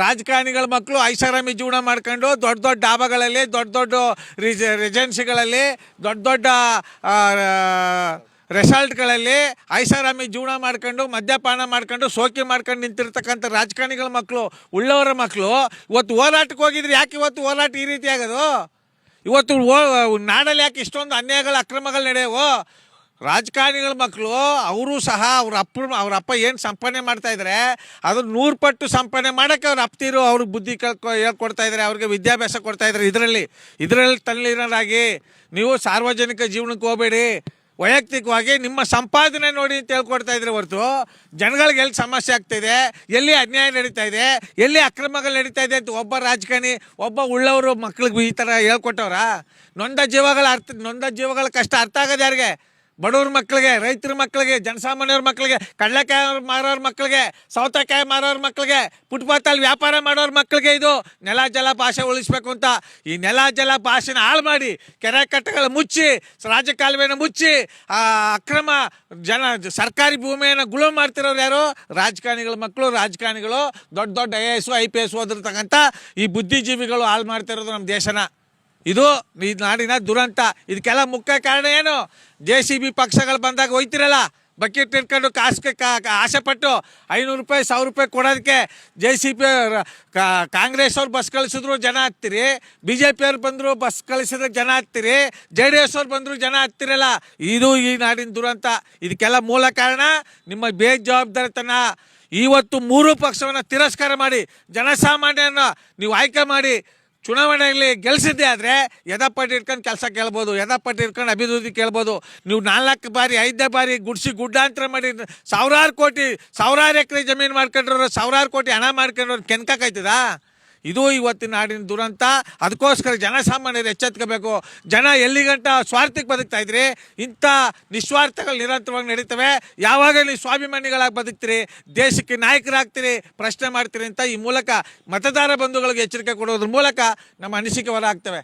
ರಾಜಕಾರಣಿಗಳ ಮಕ್ಕಳು ಐಷಾರಾಮಿ ಜೀವನ ಮಾಡ್ಕೊಂಡು ದೊಡ್ಡ ದೊಡ್ಡ ಡಾಬಾಗಳಲ್ಲಿ ದೊಡ್ಡ ದೊಡ್ಡ ರೆಜೆನ್ಸಿಗಳಲ್ಲಿ ದೊಡ್ಡ ದೊಡ್ಡ ರೆಸಾರ್ಟ್ಗಳಲ್ಲಿ ಐಷಾರಾಮಿ ಜೀವನ ಮಾಡ್ಕೊಂಡು ಮದ್ಯಪಾನ ಮಾಡ್ಕೊಂಡು ಶೋಕಿ ಮಾಡ್ಕೊಂಡು ನಿಂತಿರ್ತಕ್ಕಂಥ ರಾಜಕಾರಣಿಗಳ ಮಕ್ಕಳು ಉಳ್ಳವರ ಮಕ್ಕಳು ಇವತ್ತು ಹೋರಾಟಕ್ಕೆ ಹೋಗಿದ್ರೆ ಯಾಕೆ ಇವತ್ತು ಹೋರಾಟ ಈ ರೀತಿ ಆಗೋದು? ಇವತ್ತು ನಾಡಲ್ಲಿ ಯಾಕೆ ಇಷ್ಟೊಂದು ಅನ್ಯಾಯಗಳು ಅಕ್ರಮಗಳು ನಡೆಯವು? ರಾಜಕಾರಣಿಗಳ ಮಕ್ಕಳು ಅವರು ಸಹ ಅವ್ರ ಅಪ್ಪ ಏನು ಸಂಪಾದನೆ ಮಾಡ್ತಾಯಿದ್ದಾರೆ ಅದು 100 ಪಟ್ಟು ಸಂಪಾದನೆ ಮಾಡೋಕ್ಕೆ ಅವ್ರು ಅಪ್ತಿರು ಅವ್ರಿಗೆ ಬುದ್ಧಿ ಹೇಳ್ಕೊಡ್ತಾ ಇದ್ದಾರೆ, ಅವ್ರಿಗೆ ವಿದ್ಯಾಭ್ಯಾಸ ಕೊಡ್ತಾಯಿದ್ದಾರೆ. ಇದರಲ್ಲಿ ತಲ್ಲಿರೋರಾಗಿ ನೀವು ಸಾರ್ವಜನಿಕ ಜೀವನಕ್ಕೆ ಹೋಗಬೇಡಿ, ವೈಯಕ್ತಿಕವಾಗಿ ನಿಮ್ಮ ಸಂಪಾದನೆ ನೋಡಿ ಅಂತ ಹೇಳ್ಕೊಡ್ತಾ ಇದ್ರೆ ಹೊರತು ಜನಗಳಿಗೆ ಎಲ್ಲಿ ಸಮಸ್ಯೆ ಆಗ್ತಾಯಿದೆ, ಎಲ್ಲಿ ಅನ್ಯಾಯ ನಡೀತಾ ಇದೆ, ಎಲ್ಲಿ ಅಕ್ರಮಗಳು ನಡೀತಾ ಇದೆ ಅಂತ ಒಬ್ಬ ರಾಜಕಾರಣಿ ಒಬ್ಬ ಉಳ್ಳವರು ಮಕ್ಳಿಗೆ ಈ ಥರ ಹೇಳ್ಕೊಟ್ಟವ್ರ? ನೊಂದ ಜೀವಗಳ ಕಷ್ಟ ಅರ್ಥ ಆಗೋದು ಯಾರಿಗೆ? ಬಡವ್ರ ಮಕ್ಕಳಿಗೆ, ರೈತರ ಮಕ್ಕಳಿಗೆ, ಜನಸಾಮಾನ್ಯವ್ರ ಮಕ್ಕಳಿಗೆ, ಕಡಲೆಕಾಯಿ ಮಾರೋರ ಮಕ್ಕಳಿಗೆ, ಸೌತೆಕಾಯಿ ಮಾರೋರ ಮಕ್ಕಳಿಗೆ, ಫುಟ್ಪಾತಲ್ಲಿ ವ್ಯಾಪಾರ ಮಾಡೋರ ಮಕ್ಕಳಿಗೆ ಇದು ನೆಲ ಜಲ ಭಾಷೆ ಉಳಿಸ್ಬೇಕು ಅಂತ ಈ ನೆಲ ಜಲ ಭಾಷೆನ ಹಾಳು ಮಾಡಿ ಕೆರೆ ಕಟ್ಟೆಗಳ ಮುಚ್ಚಿ ರಾಜಕಾಲುವೆನ ಮುಚ್ಚಿ ಅಕ್ರಮ ಸರ್ಕಾರಿ ಭೂಮಿಯನ್ನು ಗುಲಾಮ್ ಮಾಡ್ತಿರೋರು ಯಾರು? ರಾಜಕಾರಣಿಗಳ ಮಕ್ಕಳು, ರಾಜಕಾರಣಿಗಳು, ದೊಡ್ಡ ದೊಡ್ಡ IAS IPS ಓದಿರ್ತಕ್ಕಂಥ ಈ ಬುದ್ಧಿಜೀವಿಗಳು ಹಾಳು ಮಾಡ್ತಿರೋದು ನಮ್ಮ ದೇಶನ. ಇದು ಈ ನಾಡಿನ ದುರಂತ. ಇದಕ್ಕೆಲ್ಲ ಮುಖ್ಯ ಕಾರಣ ಏನು? JCB ಪಕ್ಷಗಳು ಬಂದಾಗ ಹೋಯ್ತಿರಲ್ಲ ಬಕೆಟ್ ಇಟ್ಕೊಂಡು ಆಸೆ ಪಟ್ಟು 500 ರೂಪಾಯಿ 1000 ರೂಪಾಯಿ ಕೊಡೋದಕ್ಕೆ JCB ಕಾಂಗ್ರೆಸ್ ಅವ್ರು ಬಸ್ ಕಳಿಸಿದ್ರು ಜನ ಹತ್ತೀರಿ, BJP ಅವ್ರು ಬಂದರು ಬಸ್ ಕಳಿಸಿದ್ರೆ ಜನ ಹತ್ತೀರಿ, JDS ಅವ್ರು ಬಂದರು ಜನ ಹತ್ತಿರಲ್ಲ. ಇದು ಈ ನಾಡಿನ ದುರಂತ. ಇದಕ್ಕೆಲ್ಲ ಮೂಲ ಕಾರಣ ನಿಮ್ಮ ಬೇಜವಾಬ್ದಾರಿತನ. ಇವತ್ತು 3 ಪಕ್ಷವನ್ನು ತಿರಸ್ಕಾರ ಮಾಡಿ ಜನಸಾಮಾನ್ಯರನ್ನ ನೀವು ಆಯ್ಕೆ ಮಾಡಿ ಚುನಾವಣೆಯಲ್ಲಿ ಗೆಲ್ಲಿಸಿದ್ದೆ ಆದರೆ ಯಥಾಪಟ್ಟಿ ಇಟ್ಕೊಂಡು ಕೆಲಸ ಕೇಳ್ಬೋದು, ಯಥಾಪಟ್ಟಿ ಇಟ್ಕೊಂಡು ಅಭಿವೃದ್ಧಿ ಕೇಳ್ಬೋದು. ನೀವು 4 ಬಾರಿ 5ನೇ ಬಾರಿ ಗುಡ್ಡಾಂತರ ಮಾಡಿ ಸಾವಿರಾರು ಎಕರೆ ಜಮೀನು ಮಾಡ್ಕೊಂಡ್ರು, ಸಾವಿರಾರು ಕೋಟಿ ಹಣ ಮಾಡ್ಕೊಂಡ್ರು ಕೆನ್ಕಾಯ್ತದಾ? ಇದು ಇವತ್ತಿನ ನಾಡಿನ ದುರಂತ. ಅದಕ್ಕೋಸ್ಕರ ಜನಸಾಮಾನ್ಯರು ಎಚ್ಚೆತ್ಕೋಬೇಕು. ಜನ ಎಲ್ಲಿಗಂಟ ಸ್ವಾರ್ಥಕ್ಕೆ ಬದುಕ್ತಾ ಇದ್ರಿ, ಇಂಥ ನಿಸ್ವಾರ್ಥಗಳು ನಿರಂತರವಾಗಿ ನಡೀತವೆ. ಯಾವಾಗ ನೀವು ಸ್ವಾಭಿಮಾನಿಗಳಾಗಿ ಬದುಕ್ತೀರಿ, ದೇಶಕ್ಕೆ ನಾಯಕರಾಗ್ತೀರಿ, ಪ್ರಶ್ನೆ ಮಾಡ್ತೀರಿ ಅಂತ ಈ ಮೂಲಕ ಮತದಾರ ಬಂಧುಗಳಿಗೆ ಎಚ್ಚರಿಕೆ ಕೊಡೋದ್ರ ಮೂಲಕ ನಮ್ಮ ಅನಿಸಿಕೆ ಹೊರ ಆಗ್ತವೆ.